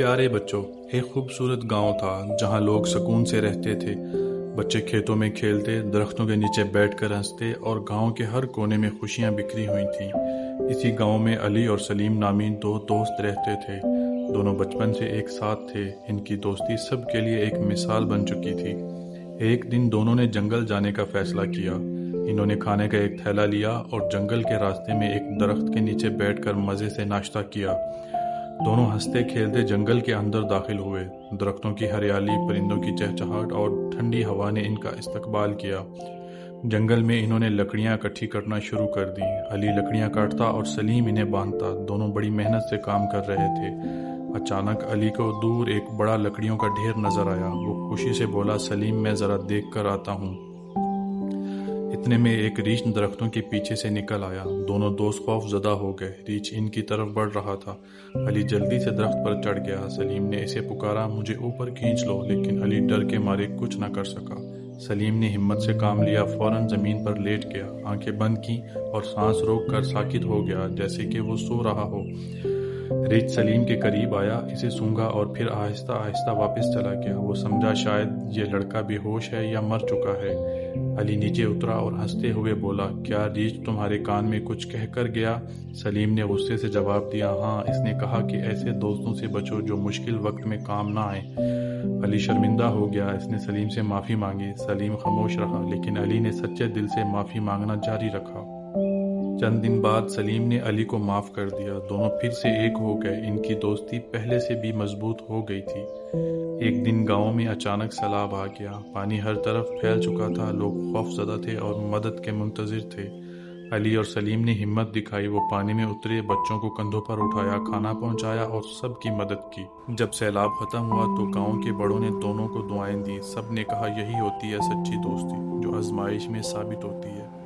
प्यारे बच्चों, एक खूबसूरत गांव था जहां लोग सुकून से रहते थे। बच्चे खेतों में खेलते, दरख्तों के नीचे बैठकर हंसते और गांव के हर कोने में खुशियां बिखरी हुई थीं। इसी गांव में अली और सलीम नामी दो दोस्त रहते थे। दोनों बचपन से एक साथ थे। इनकी दोस्ती सबके लिए एक मिसाल बन चुकी थी। एक दिन दोनों ने जंगल जाने का फैसला किया। इन्होंने खाने का एक थैला लिया और जंगल के रास्ते में एक दरख्त के नीचे बैठकर मज़े से नाश्ता किया। दोनों हंसते खेलते जंगल के अंदर दाखिल हुए। दरख्तों की हरियाली, परिंदों की चहचहाट और ठंडी हवा ने इनका इस्तकबाल किया। जंगल में इन्होंने लकड़ियां इकट्ठी करना शुरू कर दी। अली लकड़ियां काटता और सलीम इन्हें बांधता। दोनों बड़ी मेहनत से काम कर रहे थे। अचानक अली को दूर एक बड़ा लकड़ियों का ढेर नजर आया। वो खुशी से बोला, सलीम, मैं ज़रा देख कर आता हूँ। इतने में एक रीछ दरख्तों के पीछे से निकल आया। दोनों दोस्त खौफजदा हो गए। रीछ इनकी तरफ बढ़ रहा था। अली जल्दी से दरख्त पर चढ़ गया। सलीम ने इसे पुकारा, मुझे ऊपर खींच लो, लेकिन अली डर के मारे कुछ न कर सका। सलीम ने हिम्मत से काम लिया। फौरन जमीन पर लेट गया, आंखें बंद की और सांस रोक कर साकित हो गया, जैसे कि वो सो रहा हो। रीछ सलीम के करीब आया, इसे सूंघा और फिर आहिस्ता आहिस्ता वापस चला गया। वो समझा शायद ये लड़का बेहोश है या मर चुका है। अली नीचे उतरा और हंसते हुए बोला, क्या रीछ तुम्हारे कान में कुछ कह कर गया? सलीम ने गुस्से से जवाब दिया, हाँ, इसने कहा कि ऐसे दोस्तों से बचो जो मुश्किल वक्त में काम ना आए। अली शर्मिंदा हो गया। इसने सलीम से माफ़ी मांगी। सलीम खामोश रहा, लेकिन अली ने सच्चे दिल से माफ़ी मांगना जारी रखा। चंद दिन बाद सलीम ने अली को माफ़ कर दिया। दोनों फिर से एक हो गए। इनकी दोस्ती पहले से भी मजबूत हो गई थी। एक दिन गांव में अचानक सैलाब आ गया। पानी हर तरफ फैल चुका था। लोग खौफजदा थे और मदद के मुंतजिर थे। अली और सलीम ने हिम्मत दिखाई। वो पानी में उतरे, बच्चों को कंधों पर उठाया, खाना पहुंचाया और सबकी मदद की। जब सैलाब खत्म हुआ तो गांव के बड़ों ने दोनों को दुआएं दी। सब ने कहा, यही होती है सच्ची दोस्ती, जो आजमाइश में साबित होती है।